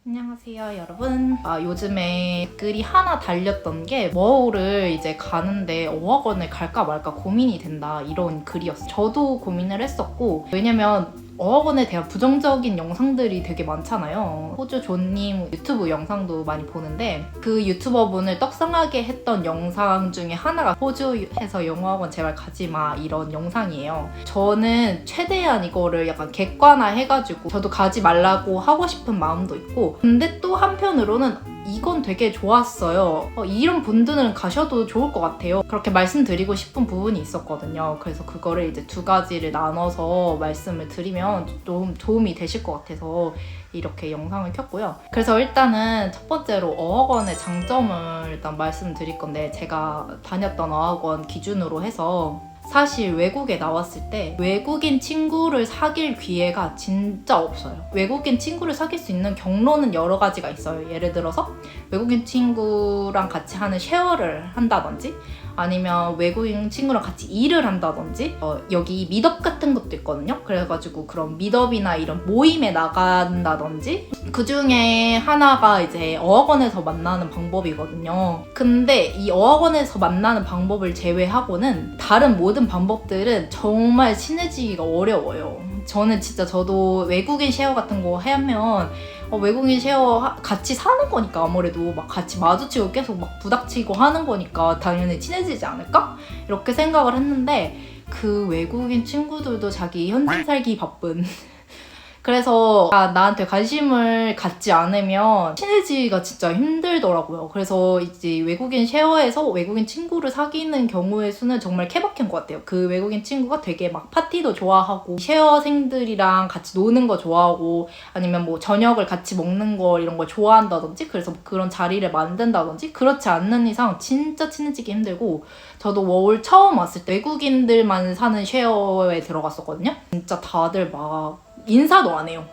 안녕하세요 여러분. 요즘에 글이 하나 달렸던 게 워홀을 이제 가는데 어학원을 갈까 말까 고민이 된다 이런 글이었어요. 저도 고민을 했었고, 왜냐면 어학원에 대한 부정적인 영상들이 되게 많잖아요. 호주 존님 유튜브 영상도 많이 보는데, 그 유튜버분을 떡상하게 했던 영상 중에 하나가 호주에서 영어학원 제발 가지마 이런 영상이에요. 저는 최대한 이거를 약간 객관화해가지고 저도 가지 말라고 하고 싶은 마음도 있고, 근데 또 한편으로는 이건 되게 좋았어요. 이런 분들은 가셔도 좋을 것 같아요. 그렇게 말씀드리고 싶은 부분이 있었거든요. 그래서 그거를 이제 두 가지를 나눠서 말씀을 드리면 좀 도움이 되실 것 같아서 이렇게 영상을 켰고요. 그래서 일단은 첫 번째로 어학원의 장점을 일단 말씀드릴 건데, 제가 다녔던 어학원 기준으로 해서 사실 외국에 나왔을 때 외국인 친구를 사귈 기회가 진짜 없어요. 외국인 친구를 사귈 수 있는 경로는 여러 가지가 있어요. 예를 들어서 외국인 친구랑 같이 하는 쉐어를 한다든지, 아니면 외국인 친구랑 같이 일을 한다든지, 여기 미덥 같은 것도 있거든요. 그래가지고 그런 미덥이나 이런 모임에 나간다든지, 그 중에 하나가 이제 어학원에서 만나는 방법이거든요. 근데 이 어학원에서 만나는 방법을 제외하고는 다른 모든 방법들은 정말 친해지기가 어려워요. 저도 외국인 쉐어 같은 거 하면 외국인 쉐어 같이 사는 거니까 아무래도 막 같이 마주치고 계속 막 부닥치고 하는 거니까 당연히 친해지지 않을까? 이렇게 생각을 했는데, 그 외국인 친구들도 자기 현지 살기 바쁜 그래서 나한테 관심을 갖지 않으면 친해지기가 진짜 힘들더라고요. 그래서 이제 외국인 쉐어에서 외국인 친구를 사귀는 경우의 수는 정말 케바케인 것 같아요. 그 외국인 친구가 되게 막 파티도 좋아하고 쉐어생들이랑 같이 노는 거 좋아하고, 아니면 뭐 저녁을 같이 먹는 거 이런 걸 좋아한다든지, 그래서 그런 자리를 만든다든지, 그렇지 않는 이상 진짜 친해지기 힘들고, 저도 워홀 처음 왔을 때 외국인들만 사는 쉐어에 들어갔었거든요. 진짜 다들 막 인사도 안 해요.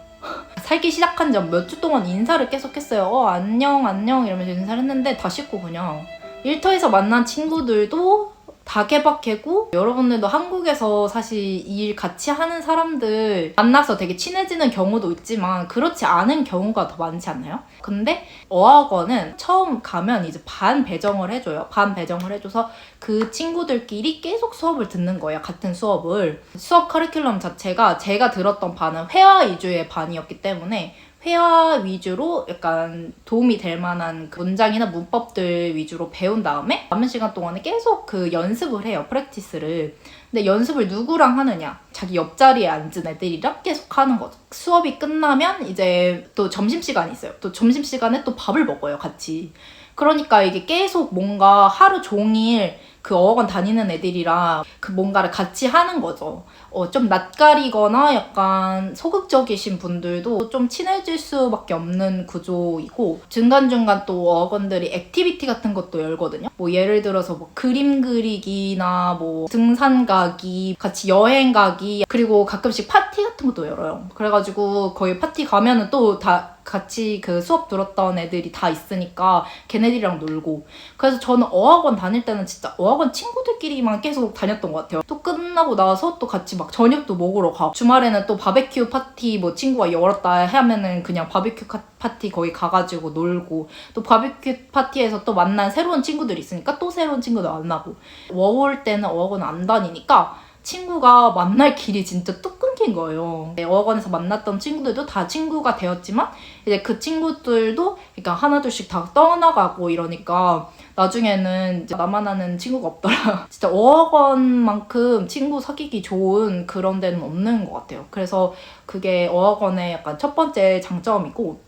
살기 시작한 지 몇 주 동안 인사를 계속 했어요. 안녕 안녕 이러면서 인사를 했는데 다 씻고 그냥. 일터에서 만난 친구들도 다 케바케고, 여러분들도 한국에서 사실 일 같이 하는 사람들 만나서 되게 친해지는 경우도 있지만 그렇지 않은 경우가 더 많지 않나요? 근데 어학원은 처음 가면 이제 반 배정을 해줘요. 반 배정을 해줘서 그 친구들끼리 계속 수업을 듣는 거예요. 같은 수업을. 수업 커리큘럼 자체가 제가 들었던 반은 회화 위주의 반이었기 때문에 회화 위주로 약간 도움이 될 만한 그 문장이나 문법들 위주로 배운 다음에 남은 시간 동안에 계속 그 연습을 해요. 프랙티스를. 근데 연습을 누구랑 하느냐? 자기 옆자리에 앉은 애들이랑 계속 하는 거죠. 수업이 끝나면 이제 또 점심시간이 있어요. 또 점심시간에 또 밥을 먹어요, 같이. 그러니까 이게 계속 뭔가 하루 종일 그 어학원 다니는 애들이랑 그 뭔가를 같이 하는 거죠. 좀 낯가리거나 약간 소극적이신 분들도 좀 친해질 수밖에 없는 구조이고, 중간중간 또 어학원들이 액티비티 같은 것도 열거든요. 뭐 예를 들어서 뭐 그림 그리기나 뭐 등산 가기, 같이 여행 가기, 그리고 가끔씩 파티 같은 것도 열어요. 그래가지고 거기 파티 가면은 또 다 같이 그 수업 들었던 애들이 다 있으니까 걔네들이랑 놀고. 그래서 저는 어학원 다닐 때는 진짜 어학원 친구들끼리만 계속 다녔던 것 같아요. 또 끝나고 나서 또 같이 막 저녁도 먹으러 가고, 주말에는 또 바베큐 파티 뭐 친구가 열었다 하면은 그냥 바베큐 파티 거기 가가지고 놀고, 또 바베큐 파티에서 또 만난 새로운 친구들이 있으니까 또 새로운 친구들 만나고. 워홀 때는 어학원 안 다니니까 친구가 만날 길이 진짜 뚝 끊긴 거예요. 어학원에서 만났던 친구들도 다 친구가 되었지만 이제 그 친구들도 그러니까 하나둘씩 다 떠나가고 이러니까 나중에는 이제 나만 아는 친구가 없더라. 진짜 어학원만큼 친구 사귀기 좋은 그런 데는 없는 것 같아요. 그래서 그게 어학원의 약간 첫 번째 장점이고,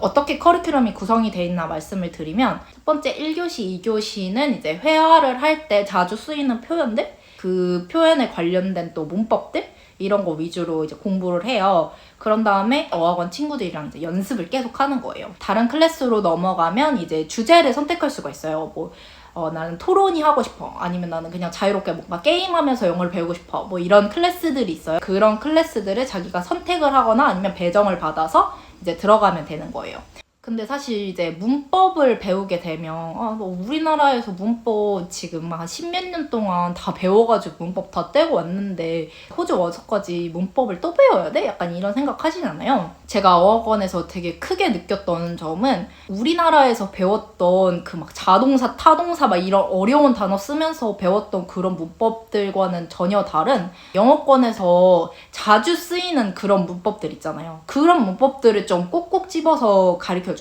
어떻게 커리큘럼이 구성이 돼 있나 말씀을 드리면, 첫 번째 1교시, 2교시는 이제 회화를 할 때 자주 쓰이는 표현들, 그 표현에 관련된 또 문법들 이런 거 위주로 이제 공부를 해요. 그런 다음에 어학원 친구들이랑 이제 연습을 계속 하는 거예요. 다른 클래스로 넘어가면 이제 주제를 선택할 수가 있어요. 나는 토론이 하고 싶어. 아니면 나는 그냥 자유롭게 뭔가 게임하면서 영어를 배우고 싶어. 뭐 이런 클래스들이 있어요. 그런 클래스들을 자기가 선택을 하거나 아니면 배정을 받아서 이제 들어가면 되는 거예요. 근데 사실 이제 문법을 배우게 되면 뭐 우리나라에서 문법 지금 한 십몇 년 동안 다 배워가지고 문법 다 떼고 왔는데 호주 와서까지 문법을 또 배워야 돼? 약간 이런 생각 하시잖아요. 제가 어학원에서 되게 크게 느꼈던 점은 우리나라에서 배웠던 그 막 자동사, 타동사 막 이런 어려운 단어 쓰면서 배웠던 그런 문법들과는 전혀 다른 영어권에서 자주 쓰이는 그런 문법들 있잖아요. 그런 문법들을 좀 꼭꼭 집어서 가르쳐주는?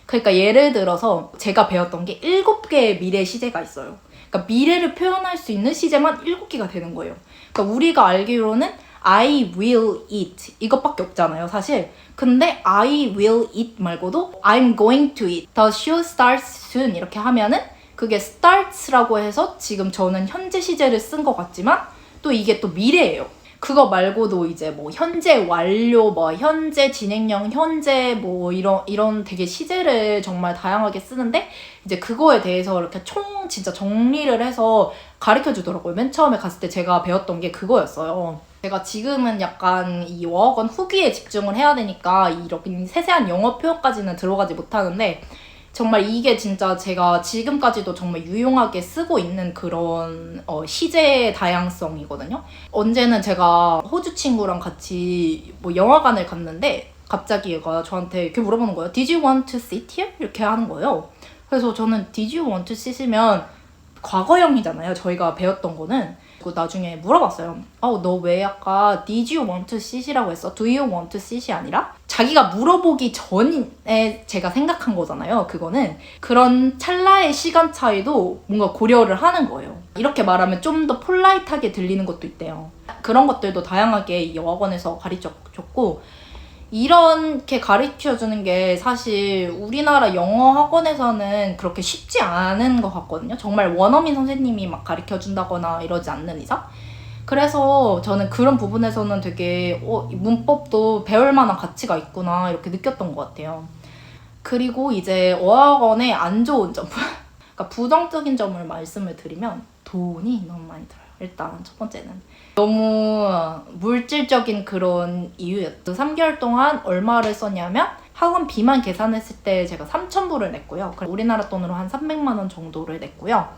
그러니까 예를 들어서 제가 배웠던 게 7개의 미래 시제가 있어요. 그러니까 미래를 표현할 수 있는 시제만 7개가 되는 거예요. 그러니까 우리가 알기로는 I will eat 이것밖에 없잖아요, 사실. 근데 I will eat 말고도 I'm going to eat, the show starts soon 이렇게 하면은 그게 starts라고 해서 지금 저는 현재 시제를 쓴 것 같지만 또 이게 또 미래예요. 그거 말고도 이제 뭐 현재 완료, 뭐 현재 진행형, 현재 뭐 이런 되게 시제를 정말 다양하게 쓰는데 이제 그거에 대해서 이렇게 진짜 정리를 해서 가르쳐 주더라고요. 맨 처음에 갔을 때 제가 배웠던 게 그거였어요. 제가 지금은 약간 이 어학원 후기에 집중을 해야 되니까 이렇게 세세한 영어 표현까지는 들어가지 못하는데 정말 이게 진짜 제가 지금까지도 정말 유용하게 쓰고 있는 그런 시제 다양성이거든요. 언제는 제가 호주 친구랑 같이 뭐 영화관을 갔는데 갑자기 얘가 저한테 이렇게 물어보는 거예요. Did you want to sit here? 이렇게 하는 거예요. 그래서 저는 Did you want to sit이면 과거형이잖아요. 저희가 배웠던 거는. 나중에 물어봤어요. 너 왜 아까 Did you want to sit이라고 했어? Do you want to sit이 아니라? 자기가 물어보기 전에 제가 생각한 거잖아요. 그거는. 그런 찰나의 시간 차이도 뭔가 고려를 하는 거예요. 이렇게 말하면 좀 더 폴라이트하게 들리는 것도 있대요. 그런 것들도 다양하게 이 어학원에서 가르쳐줬고 이렇게 가르쳐주는 게 사실 우리나라 영어 학원에서는 그렇게 쉽지 않은 것 같거든요. 정말 원어민 선생님이 막 가르쳐준다거나 이러지 않는 이상. 그래서 저는 그런 부분에서는 되게 문법도 배울 만한 가치가 있구나 이렇게 느꼈던 것 같아요. 그리고 이제 어학원의 안 좋은 점, 그러니까 부정적인 점을 말씀을 드리면 돈이 너무 많이 들어요. 일단 첫 번째는. 너무 물질적인 그런 이유였죠. 3개월 동안 얼마를 썼냐면 학원비만 계산했을 때 제가 3,000불을 냈고요. 우리나라 돈으로 한 300만 원 정도를 냈고요.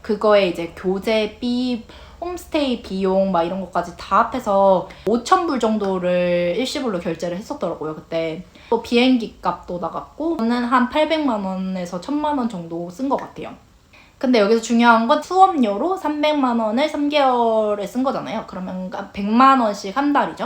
그거에 이제 교재비, 홈스테이 비용 막 이런 것까지 다 합해서 5,000불 정도를 일시불로 결제를 했었더라고요, 그때. 또 비행기 값도 나갔고 저는 한 800만 원에서 1,000만 원 정도 쓴 것 같아요. 근데 여기서 중요한 건 수업료로 300만 원을 3개월에 쓴 거잖아요. 그러면 100만 원씩 한 달이죠.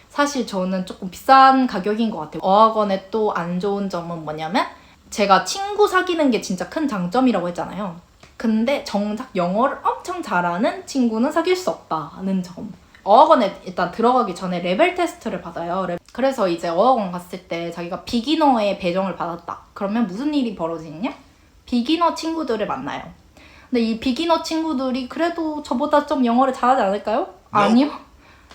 사실 저는 조금 비싼 가격인 것 같아요. 어학원의 또 안 좋은 점은 뭐냐면 제가 친구 사귀는 게 진짜 큰 장점이라고 했잖아요. 근데 정작 영어를 엄청 잘하는 친구는 사귈 수 없다는 점. 어학원에 일단 들어가기 전에 레벨 테스트를 받아요. 그래서 이제 어학원 갔을 때 자기가 비기너의 배정을 받았다. 그러면 무슨 일이 벌어지냐? 비기너 친구들을 만나요. 근데 이 비기너 친구들이 그래도 저보다 좀 영어를 잘하지 않을까요? 아니요.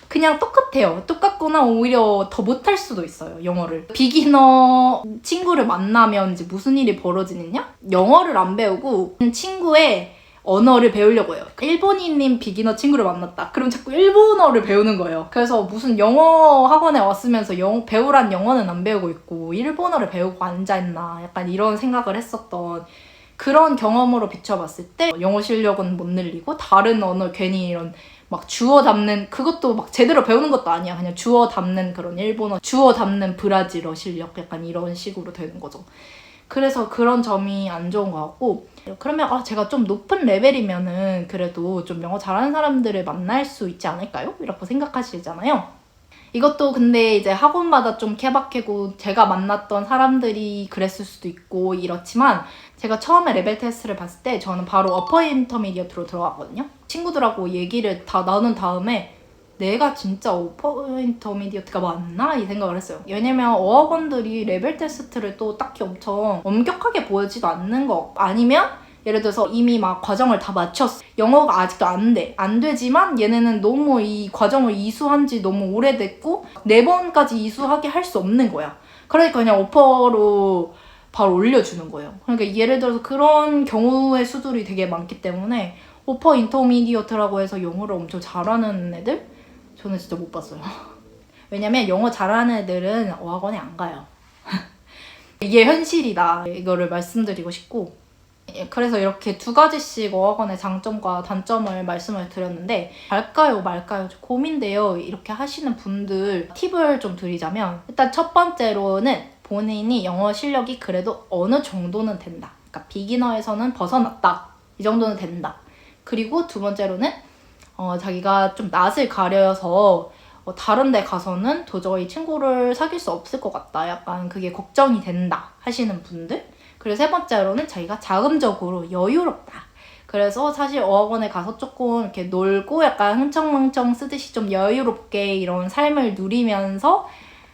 그냥 똑같아요. 똑같거나 오히려 더 못할 수도 있어요, 영어를. 비기너 친구를 만나면 이제 무슨 일이 벌어지느냐? 영어를 안 배우고 친구의 언어를 배우려고 해요. 일본인인 비기너 친구를 만났다. 그럼 자꾸 일본어를 배우는 거예요. 그래서 무슨 영어 학원에 왔으면서 배우란 영어는 안 배우고 있고 일본어를 배우고 앉아있나 약간 이런 생각을 했었던 그런 경험으로 비춰봤을 때 영어 실력은 못 늘리고 다른 언어 괜히 이런 막 주어 담는 그것도 막 제대로 배우는 것도 아니야. 그냥 주어 담는 그런 일본어, 주어 담는 브라질어 실력 약간 이런 식으로 되는 거죠. 그래서 그런 점이 안 좋은 것 같고 그러면 제가 좀 높은 레벨이면은 그래도 좀 영어 잘하는 사람들을 만날 수 있지 않을까요? 이렇게 생각하시잖아요. 이것도 근데 이제 학원마다 좀 케바케고 제가 만났던 사람들이 그랬을 수도 있고 이렇지만 제가 처음에 레벨 테스트를 봤을 때 저는 바로 어퍼 인터미디어트로 들어갔거든요. 친구들하고 얘기를 다 나눈 다음에 내가 진짜 어퍼 인터미디어트가 맞나? 이 생각을 했어요. 왜냐면 어학원들이 레벨 테스트를 또 딱히 엄청 엄격하게 보여지도 않는 거 아니면 예를 들어서 이미 막 과정을 다 마쳤어. 영어가 아직도 안 돼. 안 되지만 얘네는 너무 이 과정을 이수한 지 너무 오래됐고 4번까지 이수하게 할 수 없는 거야. 그러니까 그냥 오퍼로 바로 올려주는 거예요. 그러니까 예를 들어서 그런 경우의 수들이 되게 많기 때문에 오퍼 인터미디어트라고 해서 영어를 엄청 잘하는 애들? 저는 진짜 못 봤어요. 왜냐면 영어 잘하는 애들은 어학원에 안 가요. 이게 현실이다. 이거를 말씀드리고 싶고, 그래서 이렇게 두 가지씩 어학원의 장점과 단점을 말씀을 드렸는데, 갈까요 말까요 고민돼요 이렇게 하시는 분들 팁을 좀 드리자면, 일단 첫 번째로는 본인이 영어 실력이 그래도 어느 정도는 된다. 그러니까 비기너에서는 벗어났다. 이 정도는 된다. 그리고 두 번째로는 자기가 좀 낯을 가려서 다른 데 가서는 도저히 친구를 사귈 수 없을 것 같다. 약간 그게 걱정이 된다 하시는 분들. 그리고 세 번째로는 자기가 자금적으로 여유롭다. 그래서 사실 어학원에 가서 조금 이렇게 놀고 약간 흥청망청 쓰듯이 좀 여유롭게 이런 삶을 누리면서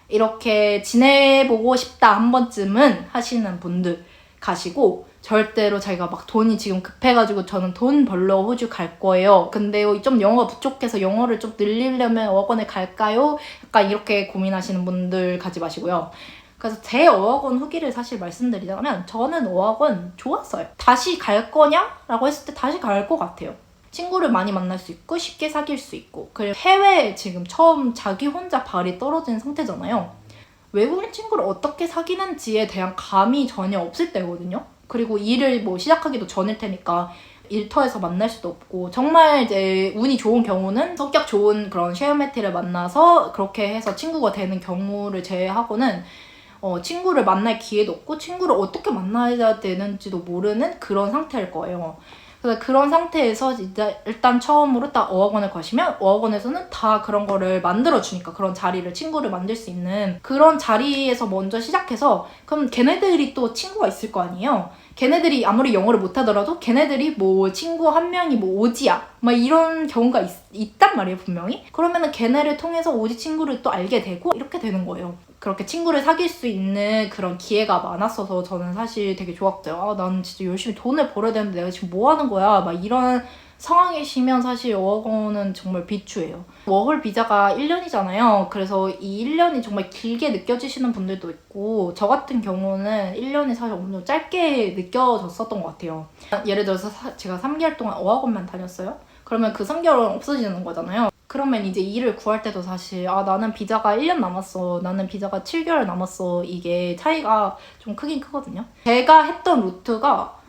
이렇게 지내보고 싶다 한 번쯤은 하시는 분들 가시고, 절대로 자기가 막 돈이 지금 급해가지고 저는 돈 벌러 호주 갈 거예요. 근데 좀 영어가 부족해서 영어를 좀 늘리려면 어학원에 갈까요? 약간 이렇게 고민하시는 분들 가지 마시고요. 그래서 제 어학원 후기를 사실 말씀드리자면, 저는 어학원 좋았어요. 다시 갈 거냐? 라고 했을 때 다시 갈 것 같아요. 친구를 많이 만날 수 있고 쉽게 사귈 수 있고, 그리고 해외에 지금 처음 자기 혼자 발이 떨어진 상태잖아요. 외국인 친구를 어떻게 사귀는지에 대한 감이 전혀 없을 때거든요. 그리고 일을 시작하기도 전일 테니까 일터에서 만날 수도 없고, 정말 이제 운이 좋은 경우는 성격 좋은 그런 쉐어매트를 만나서 그렇게 해서 친구가 되는 경우를 제외하고는 친구를 만날 기회도 없고 친구를 어떻게 만나야 되는지도 모르는 그런 상태일 거예요. 그래서 그런 상태에서 이제 일단 처음으로 딱 어학원을 가시면 어학원에서는 다 그런 거를 만들어주니까, 그런 자리를, 친구를 만들 수 있는 그런 자리에서 먼저 시작해서, 그럼 걔네들이 또 친구가 있을 거 아니에요. 걔네들이 아무리 영어를 못하더라도 걔네들이 친구 한 명이 오지야 막 이런 경우가 있단 말이에요, 분명히. 그러면은 걔네를 통해서 오지 친구를 또 알게 되고 이렇게 되는 거예요. 그렇게 친구를 사귈 수 있는 그런 기회가 많았어서 저는 사실 되게 좋았죠. 나는 진짜 열심히 돈을 벌어야 되는데 내가 지금 뭐 하는 거야? 막 이런 상황이시면 사실 어학원은 정말 비추예요. 워홀 비자가 1년이잖아요. 그래서 이 1년이 정말 길게 느껴지시는 분들도 있고, 저 같은 경우는 1년이 사실 엄청 짧게 느껴졌었던 것 같아요. 예를 들어서 제가 3개월 동안 어학원만 다녔어요. 그러면 그 3개월은 없어지는 거잖아요. 그러면 이제 일을 구할 때도 사실 나는 비자가 1년 남았어, 나는 비자가 7개월 남았어, 이게 차이가 좀 크긴 크거든요. 제가 했던 루트가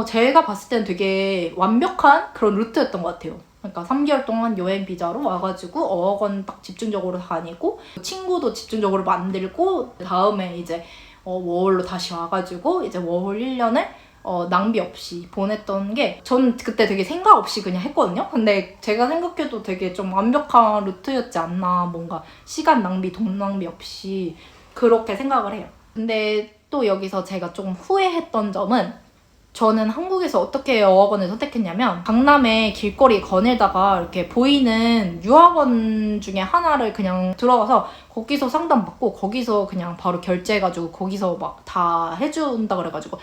제가 봤을 때는 되게 완벽한 그런 루트였던 것 같아요. 그러니까 3개월 동안 여행 비자로 와가지고 어학원 딱 집중적으로 다니고, 친구도 집중적으로 만들고, 다음에 이제 워홀로 다시 와가지고 이제 워홀 1년을 낭비 없이 보냈던 게, 전 그때 되게 생각 없이 그냥 했거든요. 근데 제가 생각해도 되게 좀 완벽한 루트였지 않나, 뭔가 시간 낭비, 돈 낭비 없이 그렇게 생각을 해요. 근데 또 여기서 제가 좀 후회했던 점은, 저는 한국에서 어떻게 어학원을 선택했냐면, 강남에 길거리 거닐다가 이렇게 보이는 유학원 중에 하나를 그냥 들어가서 거기서 상담받고 거기서 그냥 바로 결제해가지고 거기서 막 다 해준다 그래가지고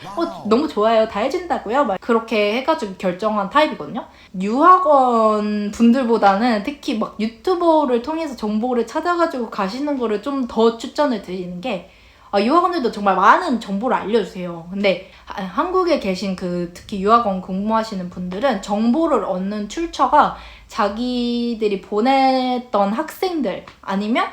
너무 좋아요, 다 해준다고요? 막 그렇게 해가지고 결정한 타입이거든요. 유학원 분들보다는 특히 막 유튜버를 통해서 정보를 찾아가지고 가시는 거를 좀 더 추천을 드리는 게, 유학원들도 정말 많은 정보를 알려주세요. 근데 한국에 계신 특히 유학원 공부하시는 분들은 정보를 얻는 출처가 자기들이 보냈던 학생들 아니면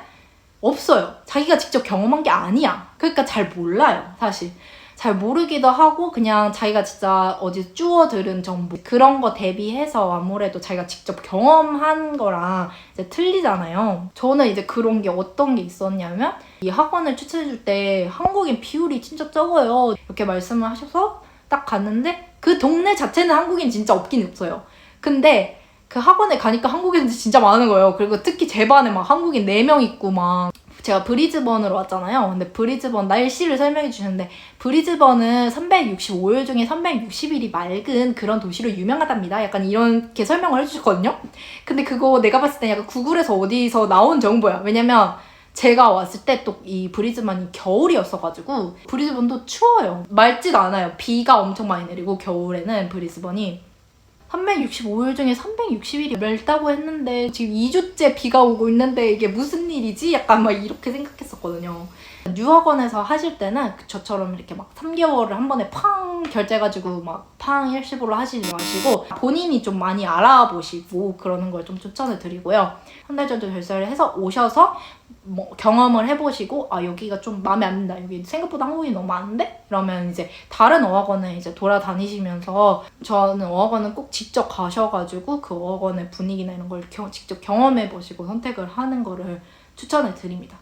없어요. 자기가 직접 경험한 게 아니야. 그러니까 잘 몰라요, 사실. 잘 모르기도 하고, 그냥 자기가 진짜 어디서 주워 들은 정보, 그런 거 대비해서 아무래도 자기가 직접 경험한 거랑 이제 틀리잖아요. 저는 이제 그런 게 어떤 게 있었냐면, 이 학원을 추천해줄 때 한국인 비율이 진짜 적어요, 이렇게 말씀을 하셔서 딱 갔는데 그 동네 자체는 한국인 진짜 없긴 없어요. 근데 그 학원에 가니까 한국인들 진짜 많은 거예요. 그리고 특히 제 반에 막 한국인 4명 있고, 막 제가 브리즈번으로 왔잖아요. 근데 브리즈번 날씨를 설명해 주셨는데, 브리즈번은 365일 중에 360일이 맑은 그런 도시로 유명하답니다. 약간 이렇게 설명을 해주셨거든요. 근데 그거 내가 봤을 때 약간 구글에서 어디서 나온 정보야. 왜냐면 제가 왔을 때 또 이 브리즈번이 겨울이었어가지고, 브리즈번도 추워요. 맑지도 않아요. 비가 엄청 많이 내리고 겨울에는 브리즈번이 365일 중에 360일이 맑다고 했는데 지금 2주째 비가 오고 있는데 이게 무슨 일이지? 약간 막 이렇게 생각했었거든요. 뉴학원에서 하실 때는 저처럼 이렇게 막 3개월을 한 번에 팡 결제해가지고 막 팡 일시불로 하시지 마시고 본인이 좀 많이 알아보시고 그러는 걸 좀 추천을 드리고요. 한 달 정도 결제를 해서 오셔서 뭐 경험을 해보시고 아 여기가 좀 마음에 안 든다, 여기 생각보다 한국인이 너무 많은데? 이러면 이제 다른 어학원을 이제 돌아다니시면서, 저는 어학원은 꼭 직접 가셔가지고 그 어학원의 분위기나 이런 걸 직접 경험해보시고 선택을 하는 거를 추천을 드립니다.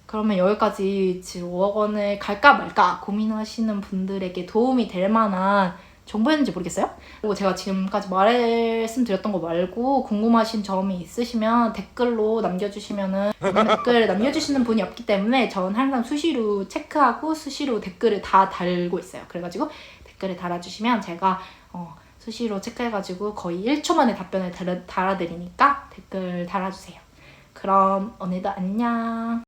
그러면 여기까지 지금 어학원을 갈까 말까 고민하시는 분들에게 도움이 될 만한 정보였는지 모르겠어요? 그리고 제가 지금까지 말씀드렸던 거 말고 궁금하신 점이 있으시면 댓글로 남겨주시면은, 댓글 남겨주시는 분이 없기 때문에 저는 항상 수시로 체크하고 수시로 댓글을 다 달고 있어요. 그래가지고 댓글을 달아주시면 제가 수시로 체크해가지고 거의 1초 만에 답변을 달아드리니까 댓글 달아주세요. 그럼 오늘도 안녕.